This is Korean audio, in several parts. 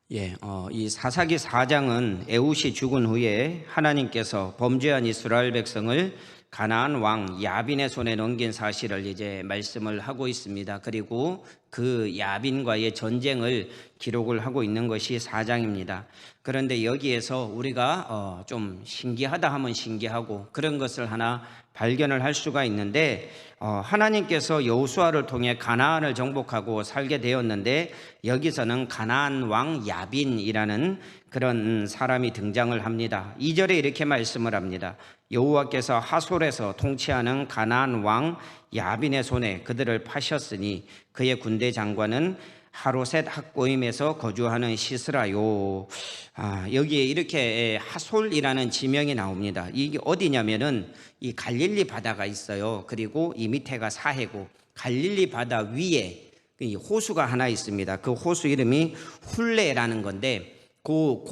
이 사사기 4장은 에훗이 죽은 후에 하나님께서 범죄한 이스라엘 백성을 가나안 왕 야빈의 손에 넘긴 사실을 이제 말씀을 하고 있습니다. 그리고 그 야빈과의 전쟁을 기록을 하고 있는 것이 4장입니다. 그런데 여기에서 우리가 좀 신기하다 하면 신기하고 그런 것을 하나 발견을 할 수가 있는데, 하나님께서 여호수아를 통해 가나안을 정복하고 살게 되었는데 여기서는 가나안 왕 야빈이라는 그런 사람이 등장을 합니다. 2절에 이렇게 말씀을 합니다. 여호와께서 하솔에서 통치하는 가나안 왕 야빈의 손에 그들을 파셨으니 그의 군대 장관은 하로셋 학고임에서 거주하는 시스라요. 여기에 이렇게 하솔이라는 지명이 나옵니다. 이게 어디냐면은 이 갈릴리 바다가 있어요. 그리고 이 밑에가 사해고 갈릴리 바다 위에 이 호수가 하나 있습니다. 그 호수 이름이 훌레라는 건데 그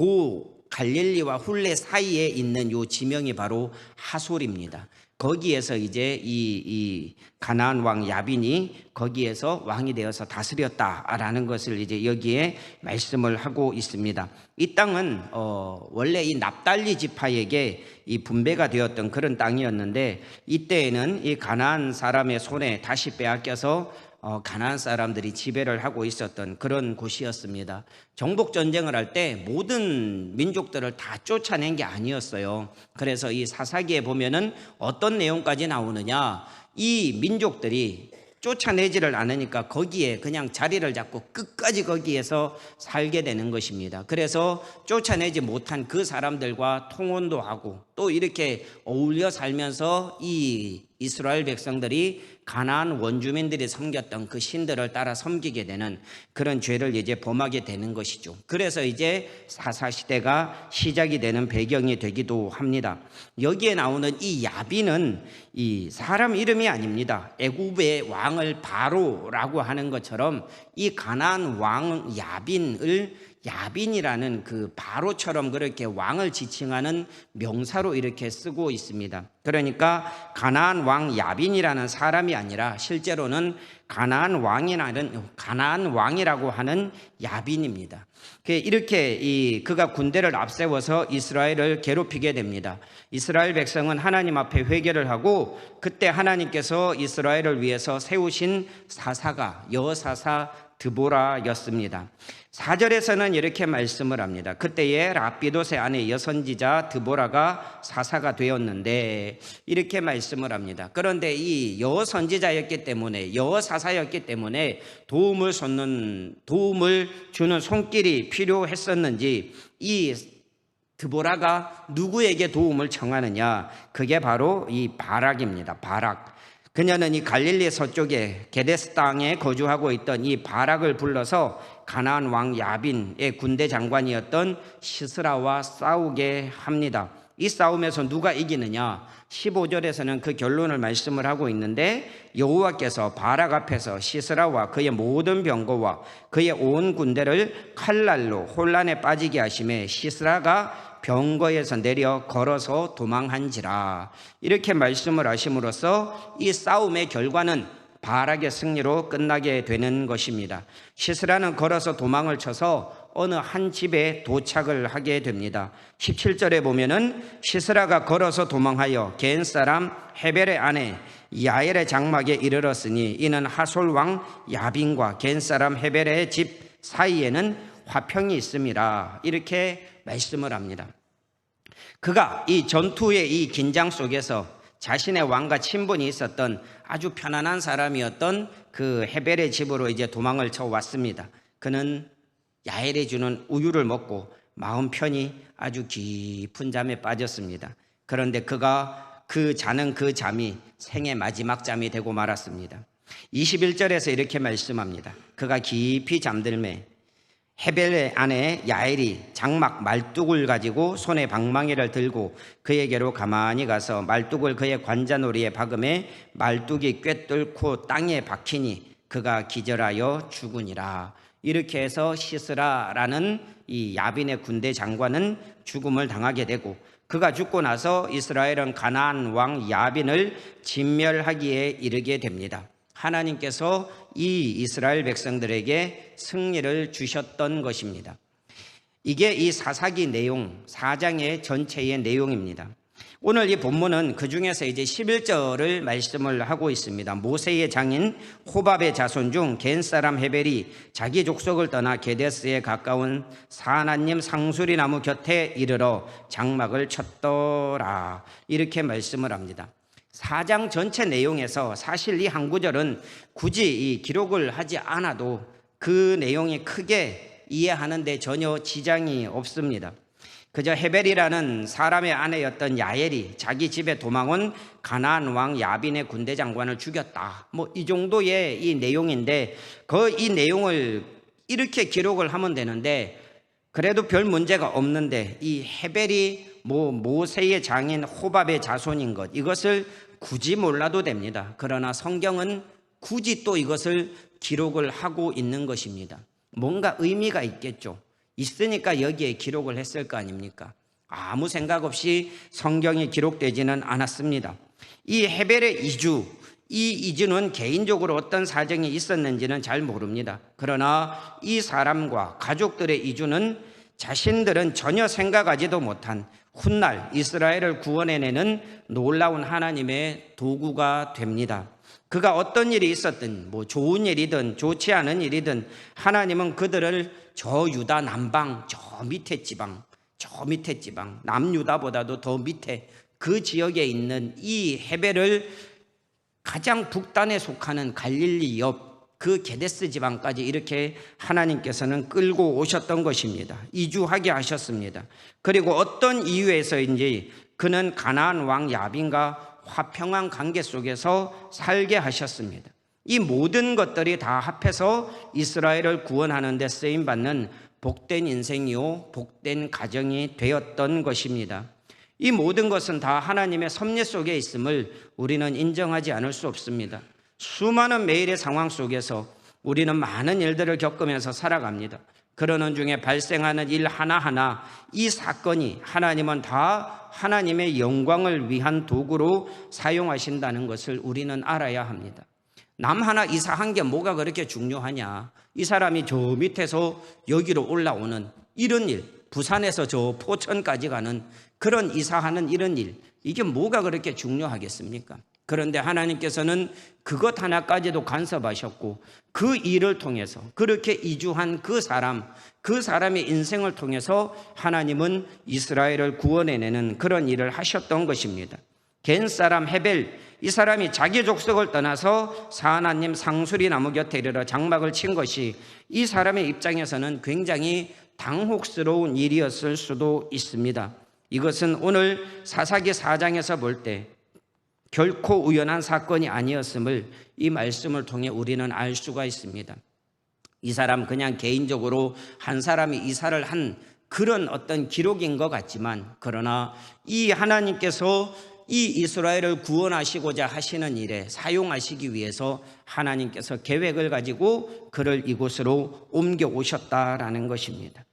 갈릴리와 훌레 사이에 있는 요 지명이 바로 하솔입니다. 거기에서 이제 이 가나안 왕 야빈이 거기에서 왕이 되어서 다스렸다라는 것을 이제 여기에 말씀을 하고 있습니다. 이 땅은 원래 이 납달리 지파에게 이 분배가 되었던 그런 땅이었는데 이때에는 이 가나안 사람의 손에 다시 빼앗겨서 가나안 사람들이 지배를 하고 있었던 그런 곳이었습니다. 정복 전쟁을 할 때 모든 민족들을 다 쫓아낸 게 아니었어요. 그래서 이 사사기에 보면은 어떤 내용까지 나오느냐, 이 민족들이 쫓아내지를 않으니까 거기에 그냥 자리를 잡고 끝까지 거기에서 살게 되는 것입니다. 그래서 쫓아내지 못한 그 사람들과 통혼도 하고 또 이렇게 어울려 살면서 이 이스라엘 백성들이 가나안 원주민들이 섬겼던 그 신들을 따라 섬기게 되는 그런 죄를 이제 범하게 되는 것이죠. 그래서 이제 사사시대가 시작이 되는 배경이 되기도 합니다. 여기에 나오는 이 야빈은 이 사람 이름이 아닙니다. 애굽의 왕을 바로라고 하는 것처럼 이 가나안 왕 야빈을 야빈이라는 그 바로처럼 그렇게 왕을 지칭하는 명사로 이렇게 쓰고 있습니다. 그러니까 가나안 왕 야빈이라는 사람이 아니라 실제로는 가나안 왕이라고 하는 야빈입니다. 이렇게 그가 군대를 앞세워서 이스라엘을 괴롭히게 됩니다. 이스라엘 백성은 하나님 앞에 회개를 하고 그때 하나님께서 이스라엘을 위해서 세우신 사사가 여사사 드보라였습니다. 4절에서는 이렇게 말씀을 합니다. 그때에 랍비도세 아내 여선지자 드보라가 사사가 되었는데 이렇게 말씀을 합니다. 그런데 이 여선지자였기 때문에 여사사였기 때문에 도움을 주는 손길이 필요했었는지 이 드보라가 누구에게 도움을 청하느냐, 그게 바로 이 바락입니다. 바락. 그녀는 이 갈릴리 서쪽에 게데스 땅에 거주하고 있던 이 바락을 불러서 가나안 왕 야빈의 군대 장관이었던 시스라와 싸우게 합니다. 이 싸움에서 누가 이기느냐? 15절에서는 그 결론을 말씀을 하고 있는데 여호와께서 바락 앞에서 시스라와 그의 모든 병거와 그의 온 군대를 칼날로 혼란에 빠지게 하심에 시스라가 병거에서 내려 걸어서 도망한지라. 이렇게 말씀을 하심으로써 이 싸움의 결과는 바락의 승리로 끝나게 되는 것입니다. 시스라는 걸어서 도망을 쳐서 어느 한 집에 도착을 하게 됩니다. 17절에 보면은 시스라가 걸어서 도망하여 겐 사람 헤벨의 아내 야엘의 장막에 이르렀으니 이는 하솔 왕 야빈과 겐 사람 헤벨의 집 사이에는 화평이 있음이라. 이렇게 말씀을 합니다. 그가 이 전투의 이 긴장 속에서 자신의 왕과 친분이 있었던 아주 편안한 사람이었던 그 헤벨의 집으로 이제 도망을 쳐 왔습니다. 그는 야엘이 주는 우유를 먹고 마음 편히 아주 깊은 잠에 빠졌습니다. 그런데 그가 자는 그 잠이 생의 마지막 잠이 되고 말았습니다. 21절에서 이렇게 말씀합니다. 그가 깊이 잠들매 헤벨의 아내 야엘이 장막 말뚝을 가지고 손에 방망이를 들고 그에게로 가만히 가서 말뚝을 그의 관자놀이에 박음에 말뚝이 꿰뚫고 땅에 박히니 그가 기절하여 죽으니라. 이렇게 해서 시스라라는 이 야빈의 군대 장관은 죽음을 당하게 되고, 그가 죽고 나서 이스라엘은 가나안 왕 야빈을 진멸하기에 이르게 됩니다. 하나님께서 이 이스라엘 백성들에게 승리를 주셨던 것입니다. 이게 이 사사기 내용 4장의 전체의 내용입니다. 오늘 이 본문은 그 중에서 이제 11절을 말씀을 하고 있습니다. 모세의 장인 호밥의 자손 중 겐 사람 헤벨이 자기 족속을 떠나 게데스에 가까운 사나님 상수리 나무 곁에 이르러 장막을 쳤더라. 이렇게 말씀을 합니다. 4장 전체 내용에서 사실 이 한 구절은 굳이 이 기록을 하지 않아도 그 내용이 크게 이해하는데 전혀 지장이 없습니다. 그저 헤벨이라는 사람의 아내였던 야엘이 자기 집에 도망온 가나안 왕 야빈의 군대 장관을 죽였다. 뭐 이 정도의 이 내용인데 이 내용을 이렇게 기록을 하면 되는데 그래도 별 문제가 없는데 이 헤벨이 모세의 장인 호밥의 자손인 것 이것을 굳이 몰라도 됩니다. 그러나 성경은 굳이 또 이것을 기록을 하고 있는 것입니다. 뭔가 의미가 있겠죠. 있으니까 여기에 기록을 했을 거 아닙니까? 아무 생각 없이 성경이 기록되지는 않았습니다. 이 헤벨의 이주, 이 이주는 개인적으로 어떤 사정이 있었는지는 잘 모릅니다. 그러나 이 사람과 가족들의 이주는 자신들은 전혀 생각하지도 못한 훗날 이스라엘을 구원해내는 놀라운 하나님의 도구가 됩니다. 그가 어떤 일이 있었든 좋은 일이든 좋지 않은 일이든 하나님은 그들을 저 유다 남방 저 밑에 지방 남유다보다도 더 밑에 그 지역에 있는 이 헤벨을 가장 북단에 속하는 갈릴리 옆 그 게데스 지방까지 이렇게 하나님께서는 끌고 오셨던 것입니다. 이주하게 하셨습니다. 그리고 어떤 이유에서인지 그는 가나안 왕 야빈과 화평한 관계 속에서 살게 하셨습니다. 이 모든 것들이 다 합해서 이스라엘을 구원하는 데 쓰임받는 복된 인생이요 복된 가정이 되었던 것입니다. 이 모든 것은 다 하나님의 섭리 속에 있음을 우리는 인정하지 않을 수 없습니다. 수많은 매일의 상황 속에서 우리는 많은 일들을 겪으면서 살아갑니다. 그러는 중에 발생하는 일 하나하나 이 사건이 하나님은 다 하나님의 영광을 위한 도구로 사용하신다는 것을 우리는 알아야 합니다. 남 하나 이사한 게 뭐가 그렇게 중요하냐. 이 사람이 저 밑에서 여기로 올라오는 이런 일, 부산에서 저 포천까지 가는 그런 이사하는 이런 일, 이게 뭐가 그렇게 중요하겠습니까? 그런데 하나님께서는 그것 하나까지도 간섭하셨고 그 일을 통해서 그렇게 이주한 그 사람의 인생을 통해서 하나님은 이스라엘을 구원해내는 그런 일을 하셨던 것입니다. 겐 사람 헤벨, 이 사람이 자기 족속을 떠나서 사하나님 상수리 나무 곁에 이르러 장막을 친 것이 이 사람의 입장에서는 굉장히 당혹스러운 일이었을 수도 있습니다. 이것은 오늘 사사기 4장에서 볼 때 결코 우연한 사건이 아니었음을 이 말씀을 통해 우리는 알 수가 있습니다. 이 사람 그냥 개인적으로 한 사람이 이사를 한 그런 어떤 기록인 것 같지만 그러나 이 하나님께서 이 이스라엘을 구원하시고자 하시는 일에 사용하시기 위해서 하나님께서 계획을 가지고 그를 이곳으로 옮겨 오셨다라는 것입니다.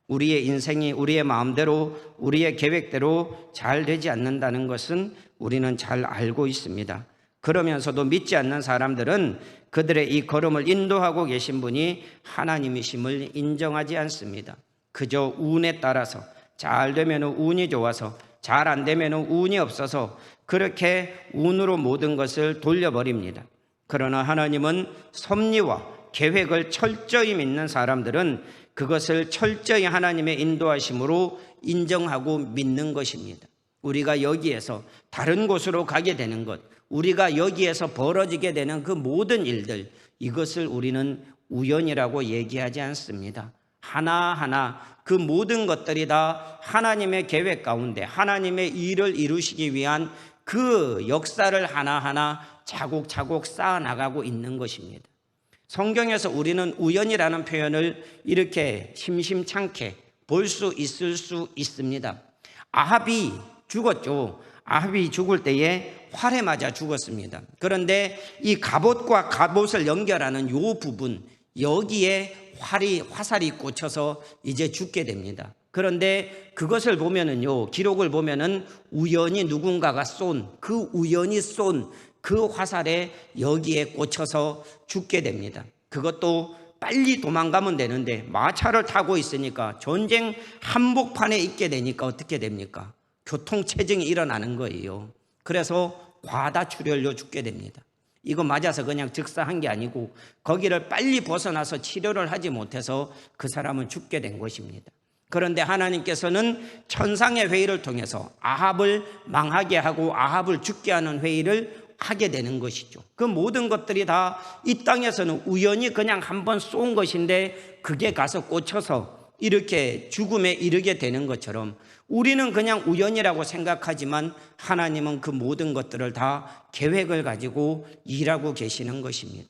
우리의 인생이 우리의 마음대로 우리의 계획대로 잘 되지 않는다는 것은 우리는 잘 알고 있습니다. 그러면서도 믿지 않는 사람들은 그들의 이 걸음을 인도하고 계신 분이 하나님이심을 인정하지 않습니다. 그저 운에 따라서 잘 되면 운이 좋아서 잘 안 되면 운이 없어서 그렇게 운으로 모든 것을 돌려버립니다. 그러나 하나님은 섭리와 계획을 철저히 믿는 사람들은 그것을 철저히 하나님의 인도하심으로 인정하고 믿는 것입니다. 우리가 여기에서 다른 곳으로 가게 되는 것, 우리가 여기에서 벌어지게 되는 그 모든 일들, 이것을 우리는 우연이라고 얘기하지 않습니다. 하나하나 그 모든 것들이 다 하나님의 계획 가운데 하나님의 일을 이루시기 위한 그 역사를 하나하나 차곡차곡 쌓아나가고 있는 것입니다. 성경에서 우리는 우연이라는 표현을 이렇게 심심찮게 볼 수 있을 수 있습니다. 아합이 죽었죠. 아합이 죽을 때에 활에 맞아 죽었습니다. 그런데 이 갑옷과 갑옷을 연결하는 이 부분, 여기에 화살이 꽂혀서 이제 죽게 됩니다. 그런데 그것을 보면은요, 기록을 보면은 우연히 누군가가 우연히 쏜 그 화살에 여기에 꽂혀서 죽게 됩니다. 그것도 빨리 도망가면 되는데 마차를 타고 있으니까 전쟁 한복판에 있게 되니까 어떻게 됩니까? 교통체증이 일어나는 거예요. 그래서 과다출혈로 죽게 됩니다. 이거 맞아서 그냥 즉사한 게 아니고 거기를 빨리 벗어나서 치료를 하지 못해서 그 사람은 죽게 된 것입니다. 그런데 하나님께서는 천상의 회의를 통해서 아합을 망하게 하고 아합을 죽게 하는 회의를 하게 되는 것이죠. 그 모든 것들이 다 이 땅에서는 우연히 그냥 한번 쏜 것인데 그게 가서 꽂혀서 이렇게 죽음에 이르게 되는 것처럼 우리는 그냥 우연이라고 생각하지만 하나님은 그 모든 것들을 다 계획을 가지고 일하고 계시는 것입니다.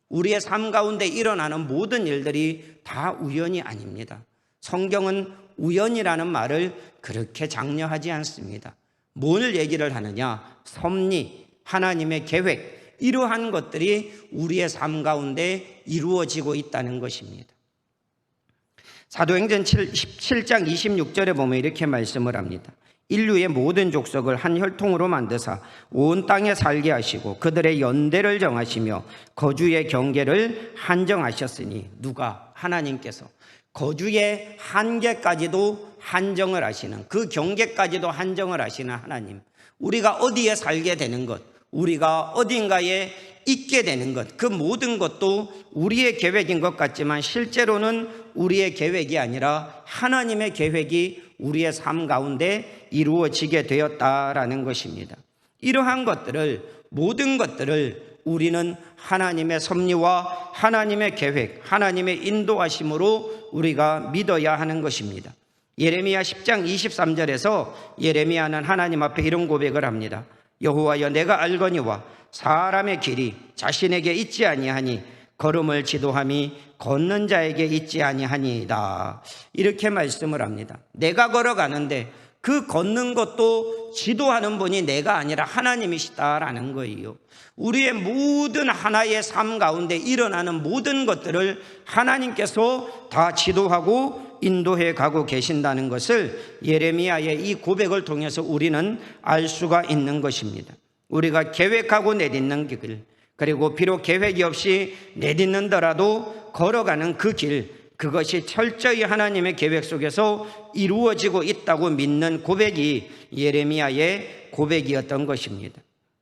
우리의 삶 가운데 일어나는 모든 일들이 다 우연이 아닙니다. 성경은 우연이라는 말을 그렇게 장려하지 않습니다. 뭘 얘기를 하느냐? 섭리, 하나님의 계획, 이러한 것들이 우리의 삶 가운데 이루어지고 있다는 것입니다. 사도행전 17장 26절에 보면 이렇게 말씀을 합니다. 인류의 모든 족속을 한 혈통으로 만드사 온 땅에 살게 하시고 그들의 연대를 정하시며 거주의 경계를 한정하셨으니. 누가? 하나님께서 거주의 한계까지도 한정을 하시는, 그 경계까지도 한정을 하시는 하나님. 우리가 어디에 살게 되는 것, 우리가 어딘가에 있게 되는 것, 그 모든 것도 우리의 계획인 것 같지만 실제로는 우리의 계획이 아니라 하나님의 계획이 우리의 삶 가운데 이루어지게 되었다라는 것입니다. 이러한 것들을, 모든 것들을 우리는 하나님의 섭리와 하나님의 계획, 하나님의 인도하심으로 우리가 믿어야 하는 것입니다. 예레미야 10장 23절에서 예레미야는 하나님 앞에 이런 고백을 합니다. 여호와여, 내가 알거니와 사람의 길이 자신에게 있지 아니하니 걸음을 지도함이 걷는 자에게 있지 아니하니이다. 이렇게 말씀을 합니다. 내가 걸어가는데 그 걷는 것도 지도하는 분이 내가 아니라 하나님이시다라는 거예요. 우리의 모든 하나의 삶 가운데 일어나는 모든 것들을 하나님께서 다 지도하고 인도해 가고 계신다는 것을 예레미야의 이 고백을 통해서 우리는 알 수가 있는 것입니다. 우리가 계획하고 내딛는 길, 그리고 비록 계획이 없이 내딛는더라도 걸어가는 그 길, 그것이 철저히 하나님의 계획 속에서 이루어지고 있다고 믿는 고백이 예레미야의 고백이었던 것입니다.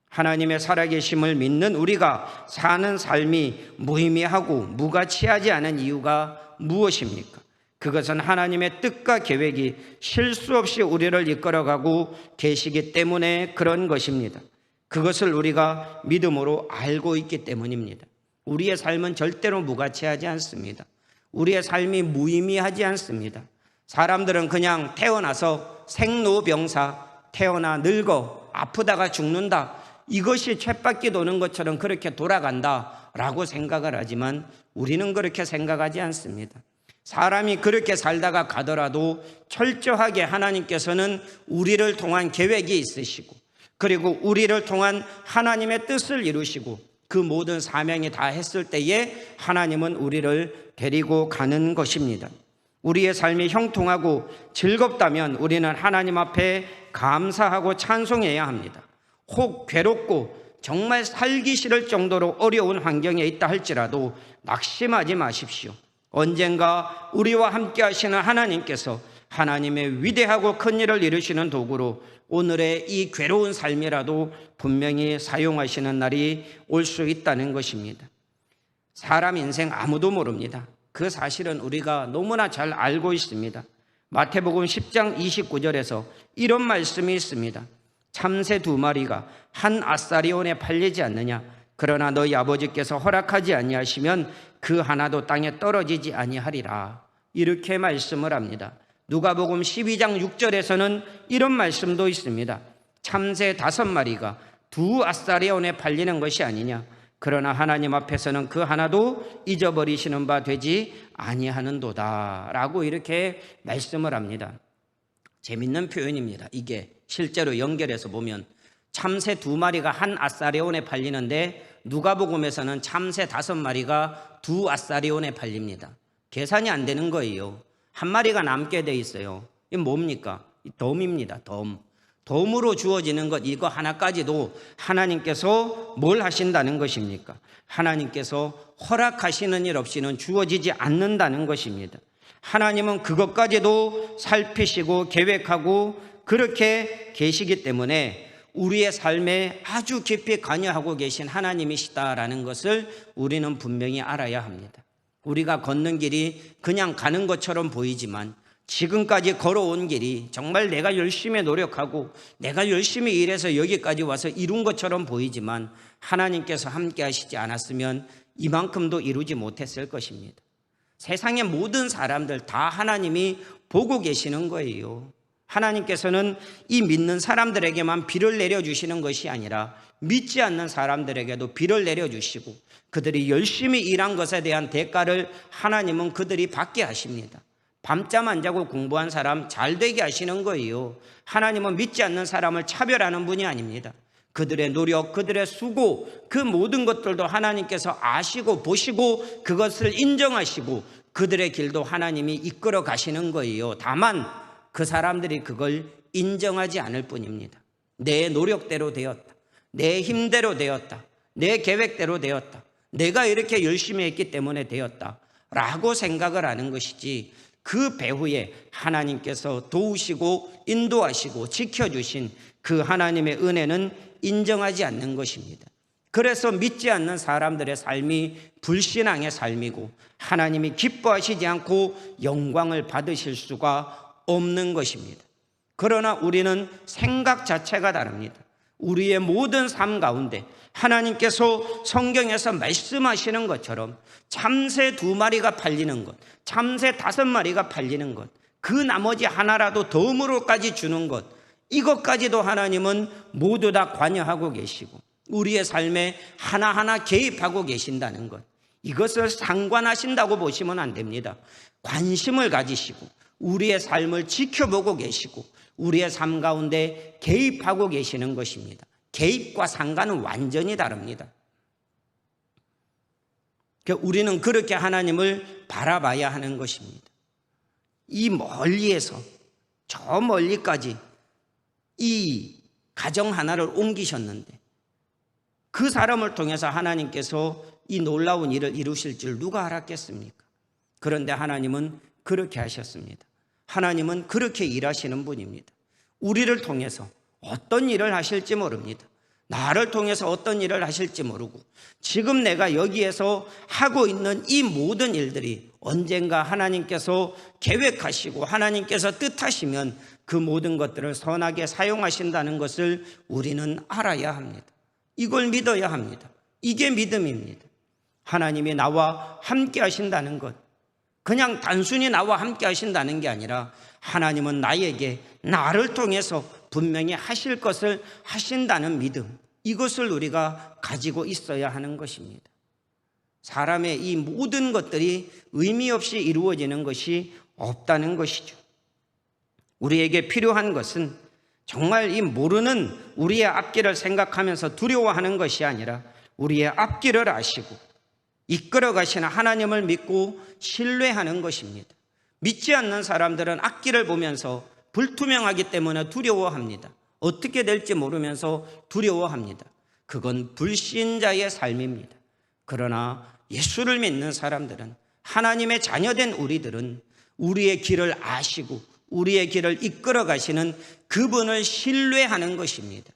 하나님의 살아계심을 믿는 우리가 사는 삶이 무의미하고 무가치하지 않은 이유가 무엇입니까? 그것은 하나님의 뜻과 계획이 실수 없이 우리를 이끌어가고 계시기 때문에 그런 것입니다. 그것을 우리가 믿음으로 알고 있기 때문입니다. 우리의 삶은 절대로 무가치하지 않습니다. 우리의 삶이 무의미하지 않습니다. 사람들은 그냥 태어나서 생로병사, 태어나 늙어 아프다가 죽는다, 이것이 쳇바퀴 도는 것처럼 그렇게 돌아간다라고 생각을 하지만 우리는 그렇게 생각하지 않습니다. 사람이 그렇게 살다가 가더라도 철저하게 하나님께서는 우리를 통한 계획이 있으시고, 그리고 우리를 통한 하나님의 뜻을 이루시고 그 모든 사명이 다 했을 때에 하나님은 우리를 데리고 가는 것입니다. 우리의 삶이 형통하고 즐겁다면 우리는 하나님 앞에 감사하고 찬송해야 합니다. 혹 괴롭고 정말 살기 싫을 정도로 어려운 환경에 있다 할지라도 낙심하지 마십시오. 언젠가 우리와 함께 하시는 하나님께서 하나님의 위대하고 큰 일을 이루시는 도구로 오늘의 이 괴로운 삶이라도 분명히 사용하시는 날이 올 수 있다는 것입니다. 사람 인생 아무도 모릅니다. 그 사실은 우리가 너무나 잘 알고 있습니다. 마태복음 10장 29절에서 이런 말씀이 있습니다. 참새 2마리가 한 아사리온에 팔리지 않느냐? 그러나 너희 아버지께서 허락하지 아니하시면 그 하나도 땅에 떨어지지 아니하리라. 이렇게 말씀을 합니다. 누가복음 12장 6절에서는 이런 말씀도 있습니다. 참새 5마리가 2 아사리온에 팔리는 것이 아니냐? 그러나 하나님 앞에서는 그 하나도 잊어버리시는 바 되지 아니하는도다 라고 이렇게 말씀을 합니다. 재밌는 표현입니다. 이게 실제로 연결해서 보면 참새 2마리가 한 아사리온에 팔리는데 누가복음에서는 참새 5마리가 2 아사리온에 팔립니다. 계산이 안 되는 거예요. 한 마리가 남게 돼 있어요. 이게 뭡니까? 덤입니다. 덤. 덤으로 주어지는 것 이거 하나까지도 하나님께서 뭘 하신다는 것입니까? 하나님께서 허락하시는 일 없이는 주어지지 않는다는 것입니다. 하나님은 그것까지도 살피시고 계획하고 그렇게 계시기 때문에 우리의 삶에 아주 깊이 관여하고 계신 하나님이시다라는 것을 우리는 분명히 알아야 합니다. 우리가 걷는 길이 그냥 가는 것처럼 보이지만 지금까지 걸어온 길이 정말 내가 열심히 노력하고 내가 열심히 일해서 여기까지 와서 이룬 것처럼 보이지만 하나님께서 함께 하시지 않았으면 이만큼도 이루지 못했을 것입니다. 세상의 모든 사람들 다 하나님이 보고 계시는 거예요. 하나님께서는 이 믿는 사람들에게만 비를 내려주시는 것이 아니라 믿지 않는 사람들에게도 비를 내려주시고 그들이 열심히 일한 것에 대한 대가를 하나님은 그들이 받게 하십니다. 밤잠 안 자고 공부한 사람 잘 되게 하시는 거예요. 하나님은 믿지 않는 사람을 차별하는 분이 아닙니다. 그들의 노력, 그들의 수고, 그 모든 것들도 하나님께서 아시고 보시고 그것을 인정하시고 그들의 길도 하나님이 이끌어 가시는 거예요. 다만 그 사람들이 그걸 인정하지 않을 뿐입니다. 내 노력대로 되었다, 내 힘대로 되었다, 내 계획대로 되었다, 내가 이렇게 열심히 했기 때문에 되었다 라고 생각을 하는 것이지, 그 배후에 하나님께서 도우시고 인도하시고 지켜주신 그 하나님의 은혜는 인정하지 않는 것입니다. 그래서 믿지 않는 사람들의 삶이 불신앙의 삶이고 하나님이 기뻐하시지 않고 영광을 받으실 수가 없는 것입니다. 그러나 우리는 생각 자체가 다릅니다. 우리의 모든 삶 가운데 하나님께서 성경에서 말씀하시는 것처럼 참새 2마리가 팔리는 것, 참새 5마리가 팔리는 것, 그 나머지 하나라도 덤으로까지 주는 것, 이것까지도 하나님은 모두 다 관여하고 계시고 우리의 삶에 하나하나 개입하고 계신다는 것, 이것을 상관하신다고 보시면 안 됩니다. 관심을 가지시고 우리의 삶을 지켜보고 계시고 우리의 삶 가운데 개입하고 계시는 것입니다. 개입과 상관은 완전히 다릅니다. 우리는 그렇게 하나님을 바라봐야 하는 것입니다. 이 멀리에서 저 멀리까지 이 가정 하나를 옮기셨는데 그 사람을 통해서 하나님께서 이 놀라운 일을 이루실 줄 누가 알았겠습니까? 그런데 하나님은 그렇게 하셨습니다. 하나님은 그렇게 일하시는 분입니다. 우리를 통해서 어떤 일을 하실지 모릅니다. 나를 통해서 어떤 일을 하실지 모르고 지금 내가 여기에서 하고 있는 이 모든 일들이 언젠가 하나님께서 계획하시고 하나님께서 뜻하시면 그 모든 것들을 선하게 사용하신다는 것을 우리는 알아야 합니다. 이걸 믿어야 합니다. 이게 믿음입니다. 하나님이 나와 함께 하신다는 것, 그냥 단순히 나와 함께 하신다는 게 아니라 하나님은 나에게, 나를 통해서 분명히 하실 것을 하신다는 믿음, 이것을 우리가 가지고 있어야 하는 것입니다. 사람의 이 모든 것들이 의미 없이 이루어지는 것이 없다는 것이죠. 우리에게 필요한 것은 정말 이 모르는 우리의 앞길을 생각하면서 두려워하는 것이 아니라 우리의 앞길을 아시고 이끌어 가시는 하나님을 믿고 신뢰하는 것입니다. 믿지 않는 사람들은 앞길을 보면서 불투명하기 때문에 두려워합니다. 어떻게 될지 모르면서 두려워합니다. 그건 불신자의 삶입니다. 그러나 예수를 믿는 사람들은, 하나님의 자녀된 우리들은 우리의 길을 아시고 우리의 길을 이끌어 가시는 그분을 신뢰하는 것입니다.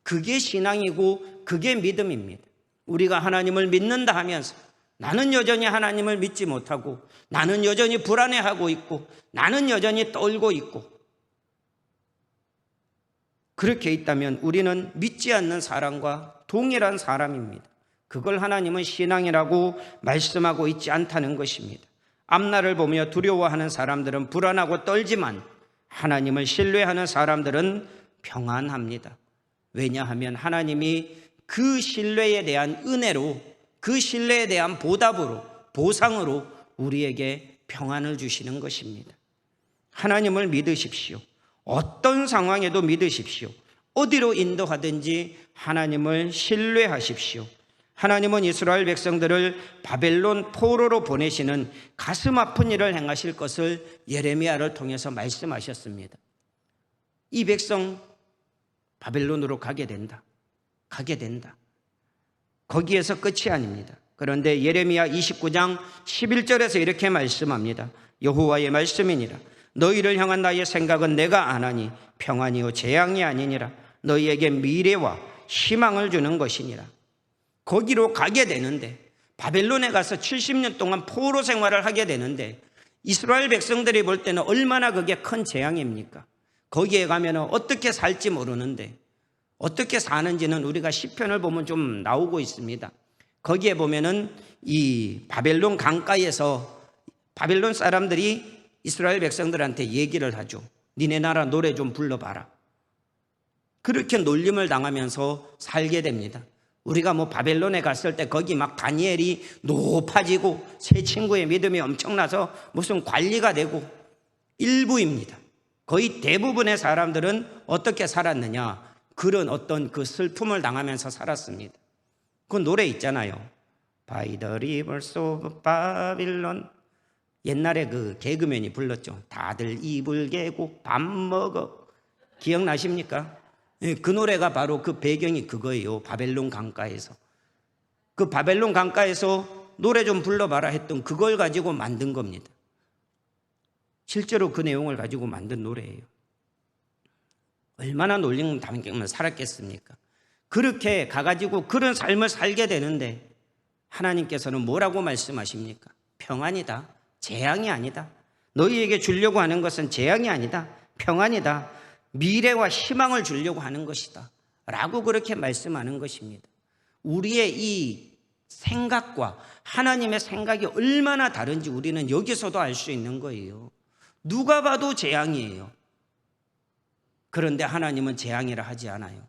그게 신앙이고 그게 믿음입니다. 우리가 하나님을 믿는다 하면서 나는 여전히 하나님을 믿지 못하고 나는 여전히 불안해하고 있고 나는 여전히 떨고 있고, 그렇게 있다면 우리는 믿지 않는 사람과 동일한 사람입니다. 그걸 하나님은 신앙이라고 말씀하고 있지 않다는 것입니다. 앞날을 보며 두려워하는 사람들은 불안하고 떨지만 하나님을 신뢰하는 사람들은 평안합니다. 왜냐하면 하나님이 그 신뢰에 대한 은혜로, 그 신뢰에 대한 보답으로, 보상으로 우리에게 평안을 주시는 것입니다. 하나님을 믿으십시오. 어떤 상황에도 믿으십시오. 어디로 인도하든지 하나님을 신뢰하십시오. 하나님은 이스라엘 백성들을 바벨론 포로로 보내시는 가슴 아픈 일을 행하실 것을 예레미야를 통해서 말씀하셨습니다. 이 백성 바벨론으로 가게 된다. 거기에서 끝이 아닙니다. 그런데 예레미야 29장 11절에서 이렇게 말씀합니다. 여호와의 말씀이니라. 너희를 향한 나의 생각은 내가 아나니 평안이요 재앙이 아니니라. 너희에게 미래와 희망을 주는 것이니라. 거기로 가게 되는데, 바벨론에 가서 70년 동안 포로 생활을 하게 되는데, 이스라엘 백성들이 볼 때는 얼마나 그게 큰 재앙입니까? 거기에 가면 어떻게 살지 모르는데, 어떻게 사는지는 우리가 시편을 보면 좀 나오고 있습니다. 거기에 보면은 이 바벨론 강가에서 바벨론 사람들이 이스라엘 백성들한테 얘기를 하죠. 니네 나라 노래 좀 불러봐라. 그렇게 놀림을 당하면서 살게 됩니다. 우리가 바벨론에 갔을 때 거기 막 다니엘이 높아지고 세 친구의 믿음이 엄청나서 무슨 관리가 되고, 일부입니다. 거의 대부분의 사람들은 어떻게 살았느냐, 그런 어떤 그 슬픔을 당하면서 살았습니다. 그 노래 있잖아요. By the rivers of Babylon. 옛날에 그 개그맨이 불렀죠. 다들 이불 개고 밥 먹어. 기억나십니까? 그 노래가 바로 그 배경이 그거예요. 바벨론 강가에서. 그 바벨론 강가에서 노래 좀 불러봐라 했던 그걸 가지고 만든 겁니다. 실제로 그 내용을 가지고 만든 노래예요. 얼마나 놀림 당하면 살았겠습니까? 그렇게 가가지고 그런 삶을 살게 되는데 하나님께서는 뭐라고 말씀하십니까? 평안이다. 재앙이 아니다. 너희에게 주려고 하는 것은 재앙이 아니다. 평안이다. 미래와 희망을 주려고 하는 것이다. 라고 그렇게 말씀하는 것입니다. 우리의 이 생각과 하나님의 생각이 얼마나 다른지 우리는 여기서도 알 수 있는 거예요. 누가 봐도 재앙이에요. 그런데 하나님은 재앙이라 하지 않아요.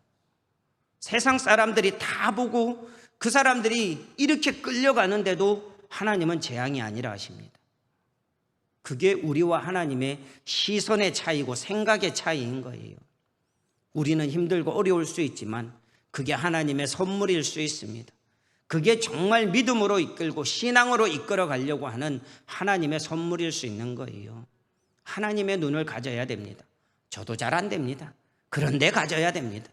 세상 사람들이 다 보고 그 사람들이 이렇게 끌려가는데도 하나님은 재앙이 아니라 하십니다. 그게 우리와 하나님의 시선의 차이고 생각의 차이인 거예요. 우리는 힘들고 어려울 수 있지만 그게 하나님의 선물일 수 있습니다. 그게 정말 믿음으로 이끌고 신앙으로 이끌어 가려고 하는 하나님의 선물일 수 있는 거예요. 하나님의 눈을 가져야 됩니다. 저도 잘 안 됩니다. 그런데 가져야 됩니다.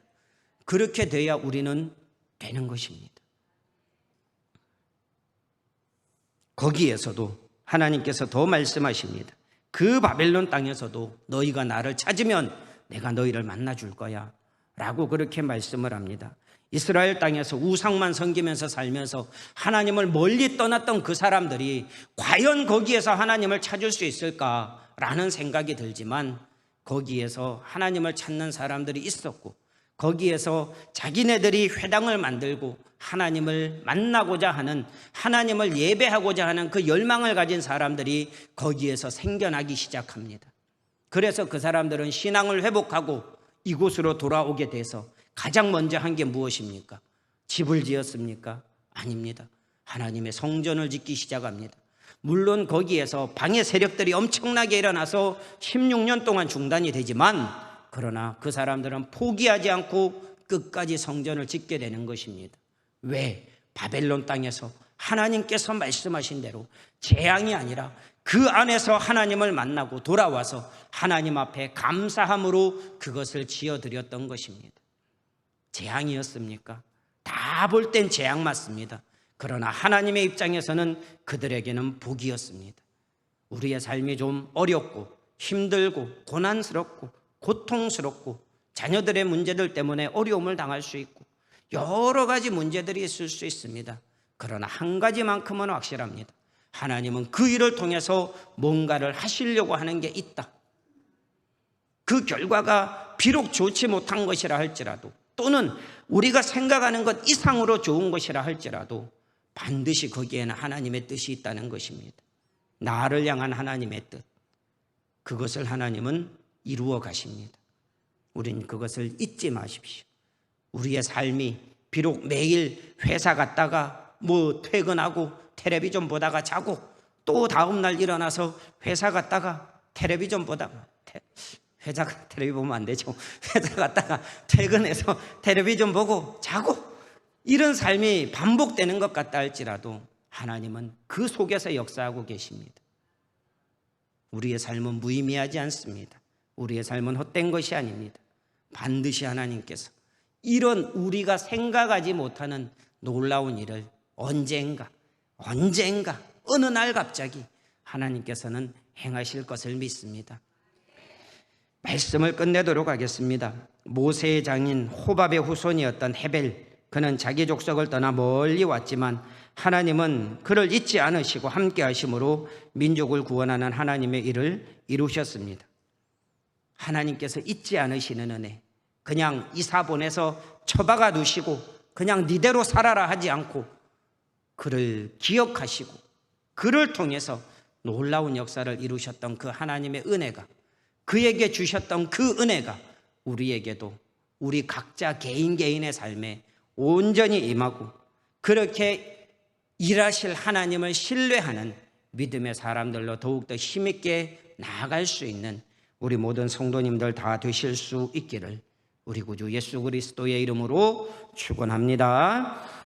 그렇게 돼야 우리는 되는 것입니다. 거기에서도 하나님께서 더 말씀하십니다. 그 바벨론 땅에서도 너희가 나를 찾으면 내가 너희를 만나줄 거야 라고 그렇게 말씀을 합니다. 이스라엘 땅에서 우상만 섬기면서 살면서 하나님을 멀리 떠났던 그 사람들이 과연 거기에서 하나님을 찾을 수 있을까라는 생각이 들지만, 거기에서 하나님을 찾는 사람들이 있었고, 거기에서 자기네들이 회당을 만들고 하나님을 만나고자 하는, 하나님을 예배하고자 하는 그 열망을 가진 사람들이 거기에서 생겨나기 시작합니다. 그래서 그 사람들은 신앙을 회복하고 이곳으로 돌아오게 돼서 가장 먼저 한 게 무엇입니까? 집을 지었습니까? 아닙니다. 하나님의 성전을 짓기 시작합니다. 물론 거기에서 방해 세력들이 엄청나게 일어나서 16년 동안 중단이 되지만, 그러나 그 사람들은 포기하지 않고 끝까지 성전을 짓게 되는 것입니다. 왜? 바벨론 땅에서 하나님께서 말씀하신 대로 재앙이 아니라 그 안에서 하나님을 만나고 돌아와서 하나님 앞에 감사함으로 그것을 지어드렸던 것입니다. 재앙이었습니까? 다 볼 땐 재앙 맞습니다. 그러나 하나님의 입장에서는 그들에게는 복이었습니다. 우리의 삶이 좀 어렵고 힘들고 고난스럽고 고통스럽고 자녀들의 문제들 때문에 어려움을 당할 수 있고 여러 가지 문제들이 있을 수 있습니다. 그러나 한 가지만큼은 확실합니다. 하나님은 그 일을 통해서 뭔가를 하시려고 하는 게 있다. 그 결과가 비록 좋지 못한 것이라 할지라도, 또는 우리가 생각하는 것 이상으로 좋은 것이라 할지라도 반드시 거기에는 하나님의 뜻이 있다는 것입니다. 나를 향한 하나님의 뜻, 그것을 하나님은 이루어 가십니다. 우린 그것을 잊지 마십시오. 우리의 삶이 비록 매일 회사 갔다가 퇴근하고 텔레비전 보다가 자고, 또 다음날 일어나서 회사 갔다가 텔레비전 보다가 텔레비전 보면 안 되죠. 회사 갔다가 퇴근해서 텔레비전 보고 자고, 이런 삶이 반복되는 것 같다 할지라도 하나님은 그 속에서 역사하고 계십니다. 우리의 삶은 무의미하지 않습니다. 우리의 삶은 헛된 것이 아닙니다. 반드시 하나님께서 이런 우리가 생각하지 못하는 놀라운 일을 언젠가 어느 날 갑자기 하나님께서는 행하실 것을 믿습니다. 말씀을 끝내도록 하겠습니다. 모세의 장인 호밥의 후손이었던 헤벨, 그는 자기 족속을 떠나 멀리 왔지만 하나님은 그를 잊지 않으시고 함께 하심으로 민족을 구원하는 하나님의 일을 이루셨습니다. 하나님께서 잊지 않으시는 은혜, 그냥 이사 보내서 처박아 두시고 그냥 니대로 살아라 하지 않고 그를 기억하시고 그를 통해서 놀라운 역사를 이루셨던 그 하나님의 은혜가, 그에게 주셨던 그 은혜가 우리에게도 우리 각자 개인의 삶에 온전히 임하고 그렇게 일하실 하나님을 신뢰하는 믿음의 사람들로 더욱더 힘있게 나아갈 수 있는 우리 모든 성도님들 다 되실 수 있기를 우리 구주 예수 그리스도의 이름으로 축원합니다.